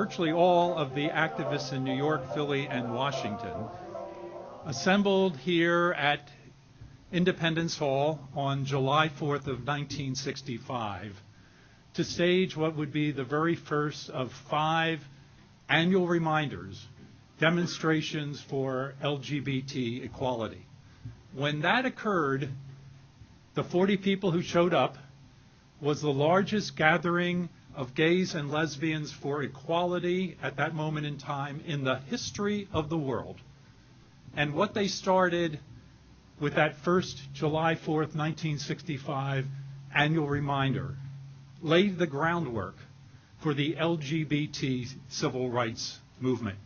virtually all of the activists in New York, Philly, and Washington assembled here at Independence Hall on July 4th of 1965 to stage what would be the very first of 5 annual reminders, demonstrations for LGBT equality. When that occurred, the 40 people who showed up was the largest gathering of gays and lesbians for equality at that moment in time in the history of the world. And what they started with that first July 4th, 1965 annual reminder laid the groundwork for the LGBT civil rights movement.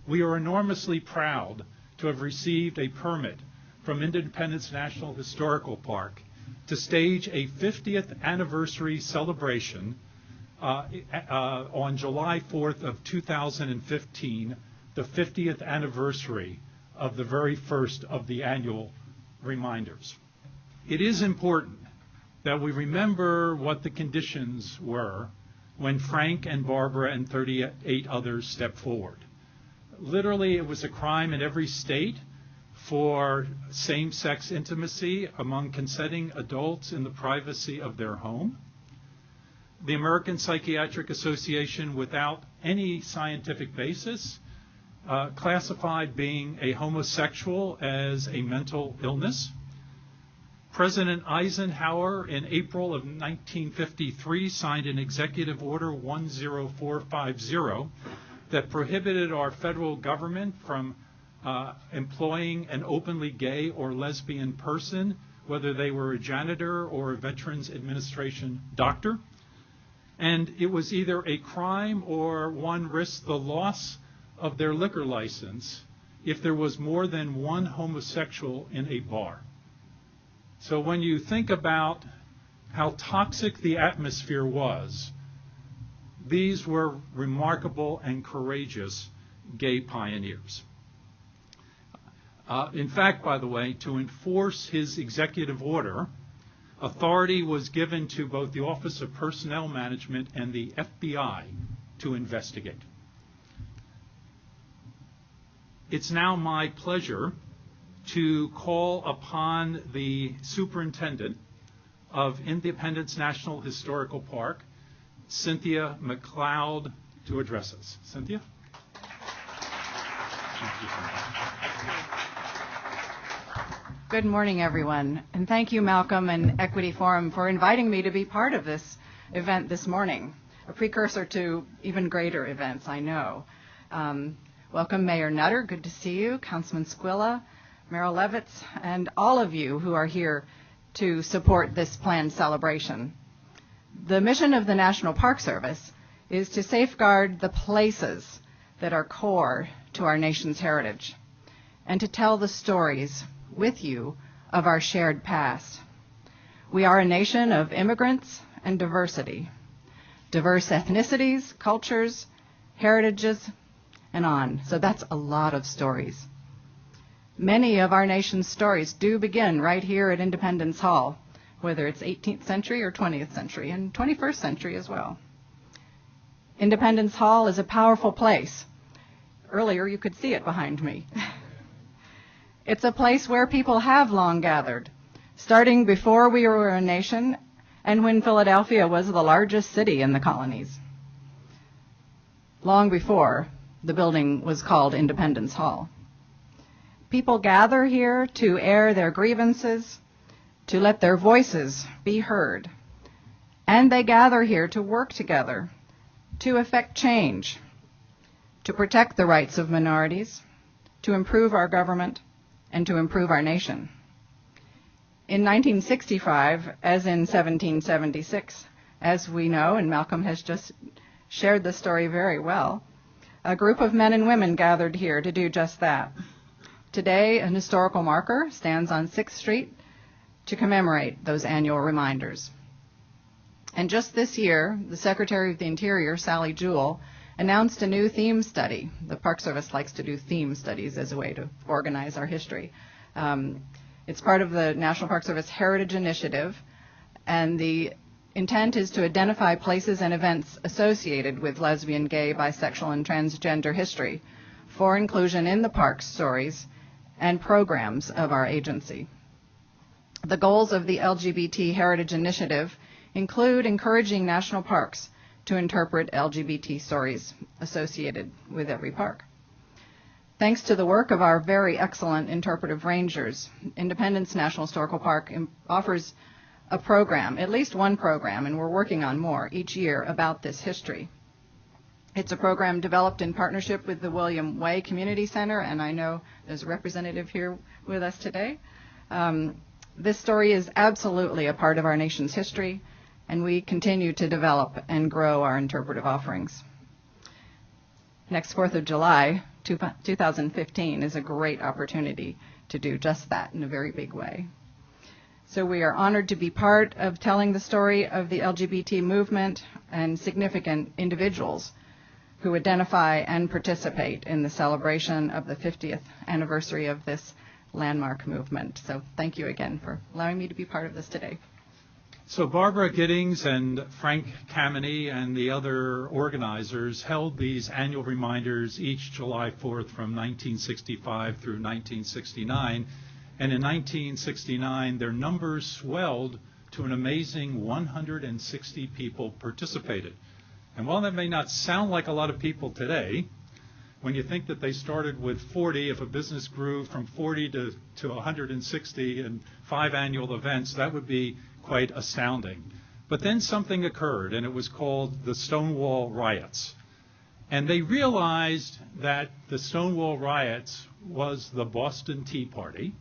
We are enormously proud to have received a permit from Independence National Historical Park to stage a 50th anniversary celebration on July 4th of 2015, the 50th anniversary of the very first of the annual reminders. It is important that we remember what the conditions were when Frank and Barbara and 38 others stepped forward. Literally, it was a crime in every state for same-sex intimacy among consenting adults in the privacy of their home. The American Psychiatric Association, without any scientific basis, classified being a homosexual as a mental illness. President Eisenhower, in April of 1953, signed an Executive Order 10450 that prohibited our federal government from employing an openly gay or lesbian person, whether they were a janitor or a Veterans Administration doctor. And it was either a crime or one risked the loss of their liquor license if there was more than one homosexual in a bar. So when you think about how toxic the atmosphere was, these were remarkable and courageous gay pioneers. In fact, by the way, to enforce his executive order, authority was given to both the Office of Personnel Management and the FBI to investigate. It's now my pleasure to call upon the superintendent of Independence National Historical Park, Cynthia McLeod, to address us. Cynthia? Good morning, everyone, and thank you, Malcolm and Equity Forum, for inviting me to be part of this event this morning, a precursor to even greater events, I know. Welcome, Mayor Nutter, good to see you, Councilman Squilla, Merrill Levitz, and all of you who are here to support this planned celebration. The mission of the National Park Service is to safeguard the places that are core to our nation's heritage and to tell the stories with you of our shared past. We are a nation of immigrants and diversity, diverse ethnicities, cultures, heritages, and on. So that's a lot of stories. Many of our nation's stories do begin right here at Independence Hall, whether it's 18th century or 20th century, and 21st century as well. Independence Hall is a powerful place. Earlier, you could see it behind me. It's a place where people have long gathered, starting before we were a nation and when Philadelphia was the largest city in the colonies. Long before the building was called Independence Hall. People gather here to air their grievances, to let their voices be heard. And they gather here to work together, to effect change, to protect the rights of minorities, to improve our government, and to improve our nation. In 1965, as in 1776, as we know, and Malcolm has just shared the story very well, a group of men and women gathered here to do just that. Today, an historical marker stands on 6th Street to commemorate those annual reminders. And just this year, the Secretary of the Interior, Sally Jewell, announced a new theme study. The Park Service likes to do theme studies as a way to organize our history. It's part of the National Park Service Heritage Initiative, and the intent is to identify places and events associated with lesbian, gay, bisexual, and transgender history for inclusion in the park's stories and programs of our agency. The goals of the LGBT Heritage Initiative include encouraging national parks to interpret LGBT stories associated with every park. Thanks to the work of our very excellent interpretive rangers, Independence National Historical Park offers a program, at least one program, and we're working on more each year about this history. It's a program developed in partnership with the William Way Community Center, and I know there's a representative here with us today. This story is absolutely a part of our nation's history, and we continue to develop and grow our interpretive offerings. Next 4th of July, 2015, is a great opportunity to do just that in a very big way. So we are honored to be part of telling the story of the LGBT movement and significant individuals who identify and participate in the celebration of the 50th anniversary of this landmark movement. So thank you again for allowing me to be part of this today. So Barbara Giddings and Frank Kameny and the other organizers held these annual reminders each July 4th from 1965 through 1969. And in 1969, their numbers swelled to an amazing 160 people participated. And while that may not sound like a lot of people today, when you think that they started with 40, if a business grew from 40 to 160 in 5 annual events, that would be quite astounding. But then something occurred, and it was called the Stonewall Riots. And they realized that the Stonewall Riots was the Boston Tea Party,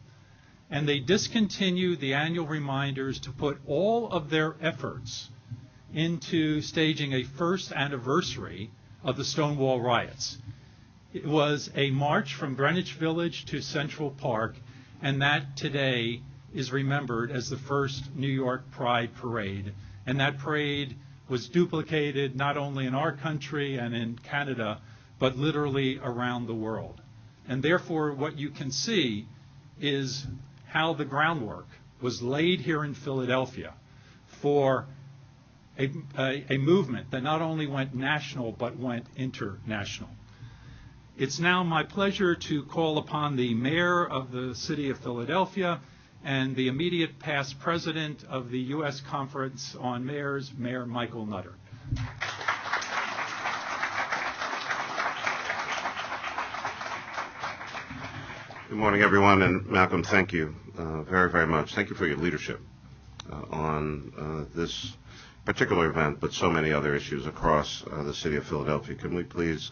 and they discontinued the annual reminders to put all of their efforts into staging a first anniversary of the Stonewall Riots. It was a march from Greenwich Village to Central Park, and that today is remembered as the first New York Pride Parade. And that parade was duplicated not only in our country and in Canada, but literally around the world. And therefore, what you can see is how the groundwork was laid here in Philadelphia for a movement that not only went national, but went international. It's now my pleasure to call upon the mayor of the city of Philadelphia and the immediate past president of the U.S. Conference on Mayors, Mayor Michael Nutter. Good morning, everyone, and Malcolm, thank you very, very much. Thank you for your leadership on this particular event, but so many other issues across the city of Philadelphia. Can we please,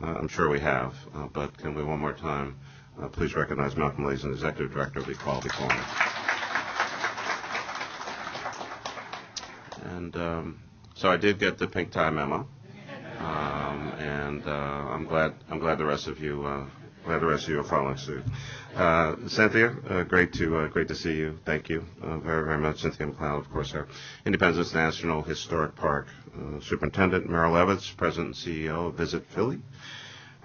I'm sure we have, but can we one more time please recognize Malcolm Lazen, Executive Director of the Equality Forum. And so I did get the pink tie memo, and I'm glad the rest of you are following suit. Cynthia, great to see you. Thank you very, very much. Cynthia McLeod, of course, our Independence National Historic Park Superintendent. Merrill Evans, President and CEO of Visit Philly.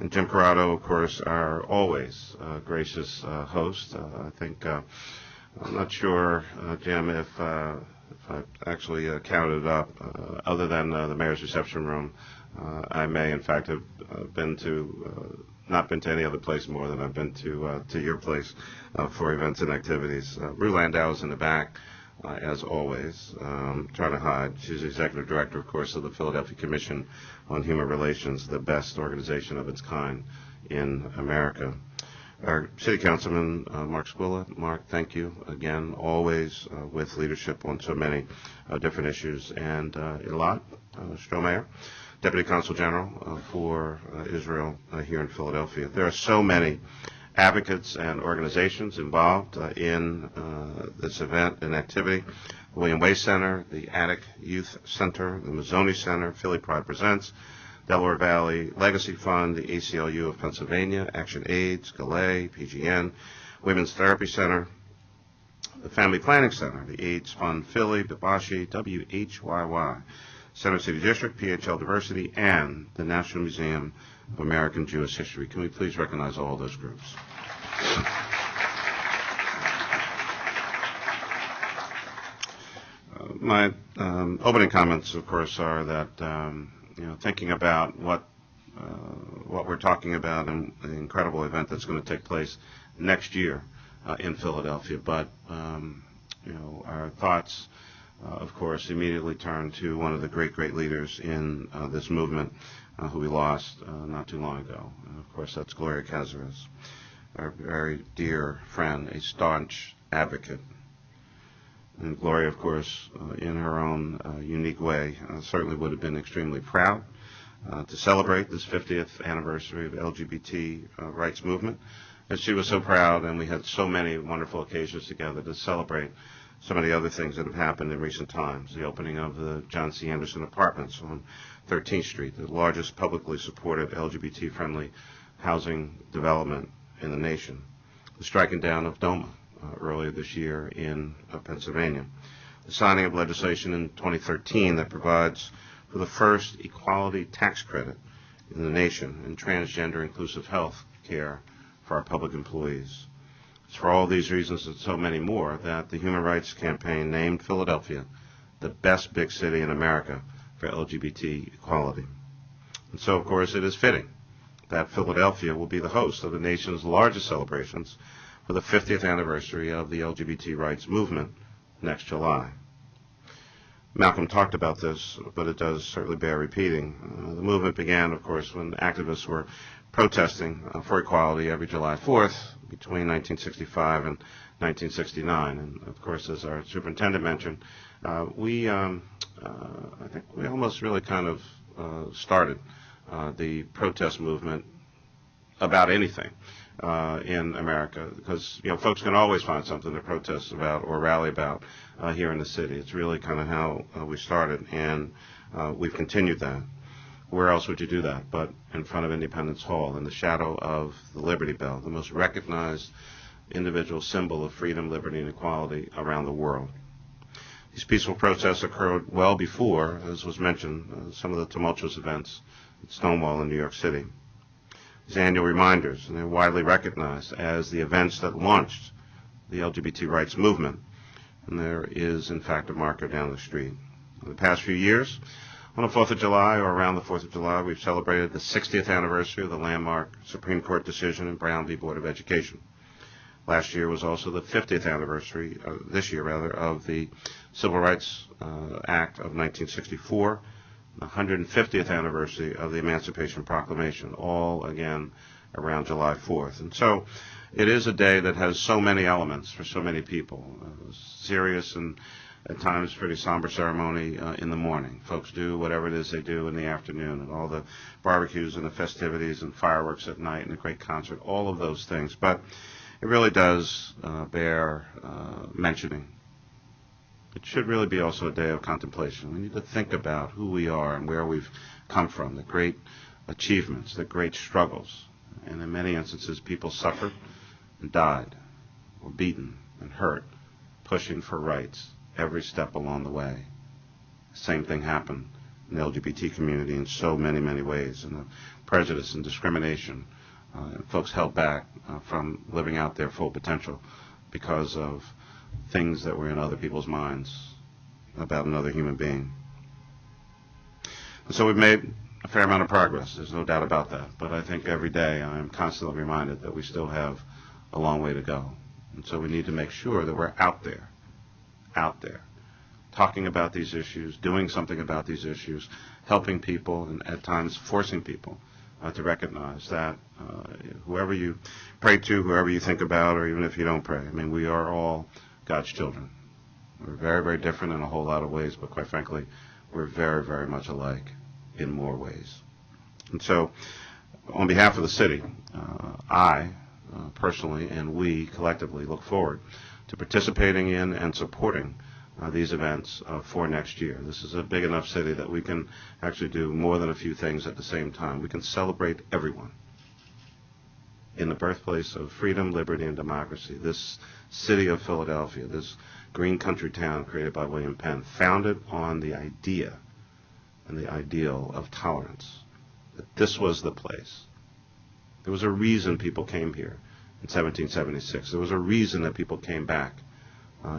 And Jim Corrado, of course, our always gracious host. I think, I'm not sure, Jim, if I actually counted up, other than the mayor's reception room, I may, in fact, have not been to any other place more than I've been to your place for events and activities. Rue Landau is in the back, as always, trying to hide. She's the executive director, of course, of the Philadelphia Commission on Human Relations, the best organization of its kind in America. Our city councilman, Mark Squilla. Mark, thank you again, always with leadership on so many different issues. And Elad Strohmeyer, Deputy Consul General for Israel here in Philadelphia. There are so many advocates and organizations involved in this event and activity. The William Way Center, the Attic Youth Center, the Mazzoni Center, Philly Pride Presents, Delaware Valley Legacy Fund, the ACLU of Pennsylvania, Action AIDS, Galay, PGN, Women's Therapy Center, the Family Planning Center, the AIDS Fund Philly, Bibashi, WHYY, Center City District, PHL Diversity, and the National Museum of American Jewish History. Can we please recognize all those groups? my opening comments, of course, are that thinking about what we're talking about and the incredible event that's going to take place next year in Philadelphia. But our thoughts, of course, immediately turn to one of the great leaders in this movement, who we lost not too long ago. And of course, that's Gloria Cazares, our very dear friend, a staunch advocate. And Gloria, of course, in her own unique way, certainly would have been extremely proud to celebrate this 50th anniversary of LGBT rights movement. And she was so proud, and we had so many wonderful occasions together to celebrate some of the other things that have happened in recent times. The opening of the John C. Anderson Apartments on 13th Street, the largest publicly supported LGBT-friendly housing development in the nation. The striking down of DOMA earlier this year in Pennsylvania. The signing of legislation in 2013 that provides for the first equality tax credit in the nation in transgender inclusive health care for our public employees. It's for all these reasons and so many more that the Human Rights Campaign named Philadelphia the best big city in America for LGBT equality. And so, of course, it is fitting that Philadelphia will be the host of the nation's largest celebrations for the 50th anniversary of the LGBT rights movement next July. Malcolm talked about this, but it does certainly bear repeating. The movement began, of course, when activists were protesting for equality every July 4th between 1965 and 1969. And, of course, as our superintendent mentioned, I think we almost really kind of started the protest movement about anything in America, because folks can always find something to protest about or rally about here in the city. It's really kind of how we started, and we've continued that. Where else would you do that but in front of Independence Hall, in the shadow of the Liberty Bell, the most recognized individual symbol of freedom, liberty, and equality around the world? These peaceful protests occurred well before, as was mentioned, some of the tumultuous events at Stonewall in New York City. These annual reminders, and they're widely recognized as the events that launched the LGBT rights movement, and there is, in fact, a marker down the street. In the past few years, on the 4th of July, or around the 4th of July, we've celebrated the 60th anniversary of the landmark Supreme Court decision in Brown v. Board of Education. Last year was also the 50th anniversary, this year rather, of the Civil Rights Act of 1964, the 150th anniversary of the Emancipation Proclamation, all again around July 4th. And so it is a day that has so many elements for so many people. Serious and at times pretty somber ceremony in the morning. Folks do whatever it is they do in the afternoon, and all the barbecues and the festivities and fireworks at night and a great concert, all of those things. But it really does bear mentioning. It should really be also a day of contemplation. We need to think about who we are and where we've come from, the great achievements, the great struggles. And in many instances, people suffered and died, were beaten and hurt, pushing for rights every step along the way. Same thing happened in the LGBT community in so many ways, and the prejudice and discrimination. Folks held back from living out their full potential because of things that were in other people's minds about another human being. And so we've made a fair amount of progress. There's no doubt about that. But I think every day I'm constantly reminded that we still have a long way to go. And so we need to make sure that we're out there, talking about these issues, doing something about these issues, helping people, and at times forcing people to recognize that whoever you pray to, whoever you think about, or even if you don't pray, I mean, we are all God's children. We're very different in a whole lot of ways, but quite frankly, we're very much alike in more ways. And so, on behalf of the city, I personally and we collectively look forward to participating in and supporting these events for next year. This is a big enough city that we can actually do more than a few things at the same time. We can celebrate everyone in the birthplace of freedom, liberty, and democracy. This city of Philadelphia, this green country town created by William Penn, founded on the idea and the ideal of tolerance, that this was the place. There was a reason people came here in 1776. There was a reason that people came back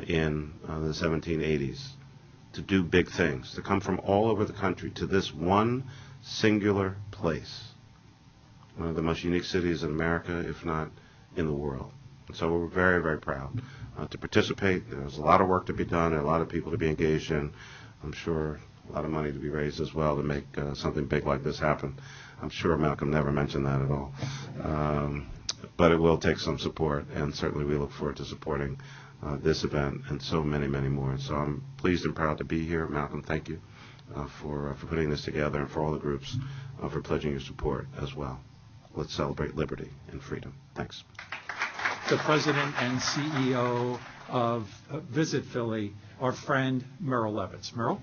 in the 1780s to do big things, to come from all over the country to this one singular place, one of the most unique cities in America, if not in the world. And so we're very, very proud to participate. There's a lot of work to be done and a lot of people to be engaged in. I'm sure a lot of money to be raised as well to make something big like this happen. I'm sure Malcolm never mentioned that at all. But it will take some support, and certainly we look forward to supporting this event and so many, many more. So I'm pleased and proud to be here. Malcolm, thank you for putting this together, and for all the groups for pledging your support as well. Let's celebrate liberty and freedom. Thanks. The president and CEO of Visit Philly, our friend Merrill Levitz. Merrill?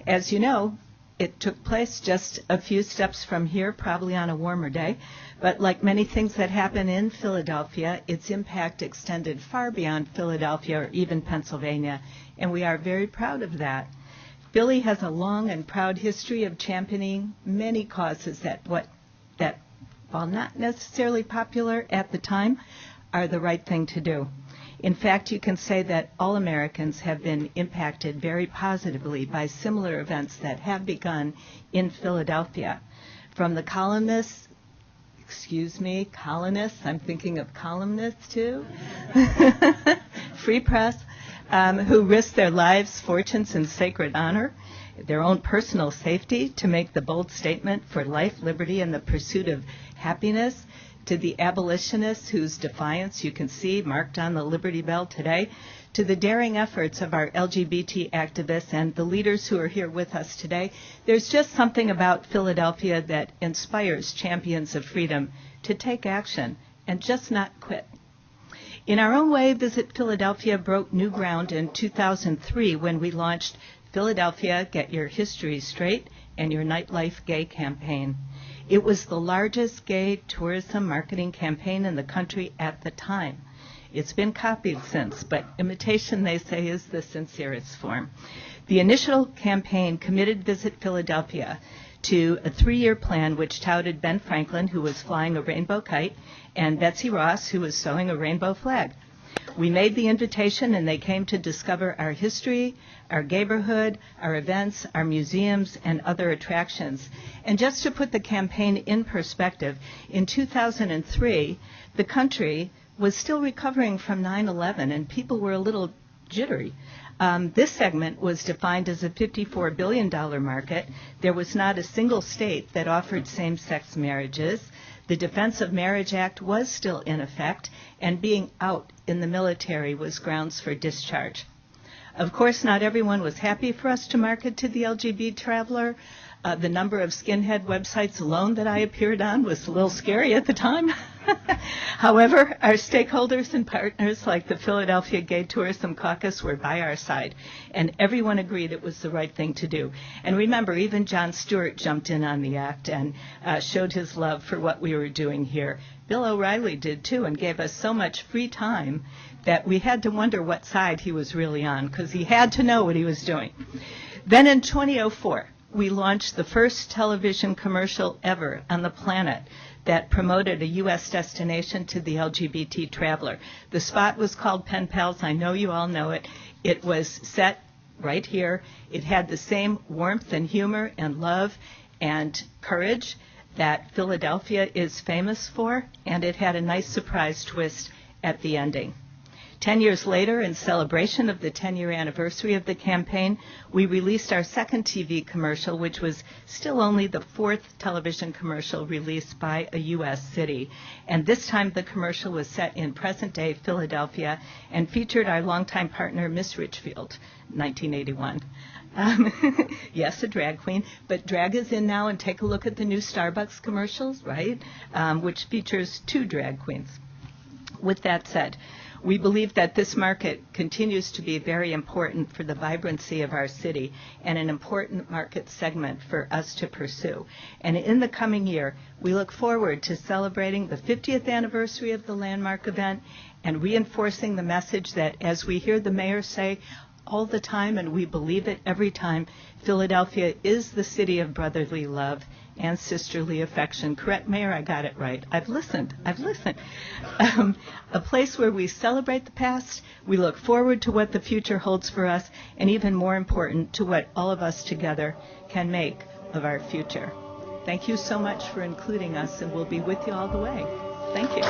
As you know, it took place just a few steps from here, probably on a warmer day. But like many things that happen in Philadelphia, its impact extended far beyond Philadelphia or even Pennsylvania, and we are very proud of that. Philly has a long and proud history of championing many causes that, while not necessarily popular at the time, are the right thing to do. In fact, you can say that all Americans have been impacted very positively by similar events that have begun in Philadelphia. From the colonists, I'm thinking of columnists too, free press, who risked their lives, fortunes, and sacred honor, their own personal safety to make the bold statement for life, liberty, and the pursuit of happiness, to the abolitionists whose defiance you can see marked on the Liberty Bell today, to the daring efforts of our LGBT activists and the leaders who are here with us today. There's just something about Philadelphia that inspires champions of freedom to take action and just not quit. In our own way, Visit Philadelphia broke new ground in 2003 when we launched Philadelphia Get Your History Straight and Your Nightlife Gay campaign. It was the largest gay tourism marketing campaign in the country at the time. It's been copied since, but imitation, they say, is the sincerest form. The initial campaign committed Visit Philadelphia to a 3-year plan which touted Ben Franklin, who was flying a rainbow kite, and Betsy Ross, who was sewing a rainbow flag. We made the invitation, and they came to discover our history, our neighborhood, our events, our museums, and other attractions. And just to put the campaign in perspective, in 2003, the country was still recovering from 9/11, and people were a little jittery. This segment was defined as a $54 billion market. There was not a single state that offered same-sex marriages. The Defense of Marriage Act was still in effect, and being out in the military was grounds for discharge. Of course, not everyone was happy for us to market to the LGBT traveler. The number of skinhead websites alone that I appeared on was a little scary at the time. However, our stakeholders and partners like the Philadelphia Gay Tourism Caucus were by our side, and everyone agreed it was the right thing to do. And remember, even Jon Stewart jumped in on the act and showed his love for what we were doing here. Bill O'Reilly did too, and gave us so much free time that we had to wonder what side he was really on, because he had to know what he was doing. Then in 2004, we launched the first television commercial ever on the planet that promoted a U.S. destination to the LGBT traveler. The spot was called Pen Pals. I know you all know it. It was set right here. It had the same warmth and humor and love and courage that Philadelphia is famous for, and it had a nice surprise twist at the ending. 10 years later, in celebration of the 10-year anniversary of the campaign, we released our second TV commercial, which was still only the 4th television commercial released by a U.S. city. And this time the commercial was set in present-day Philadelphia and featured our longtime partner, Miss Richfield, 1981. Yes, a drag queen, but drag is in now, and take a look at the new Starbucks commercials, right, which features 2 drag queens. With that said, we believe that this market continues to be very important for the vibrancy of our city and an important market segment for us to pursue. And in the coming year, we look forward to celebrating the 50th anniversary of the landmark event and reinforcing the message that, as we hear the mayor say all the time, and we believe it every time, Philadelphia is the city of brotherly love, and sisterly affection. Correct, Mayor? I got it right. I've listened. A place where we celebrate the past, we look forward to what the future holds for us, and even more important, to what all of us together can make of our future. Thank you so much for including us, and we'll be with you all the way. Thank you.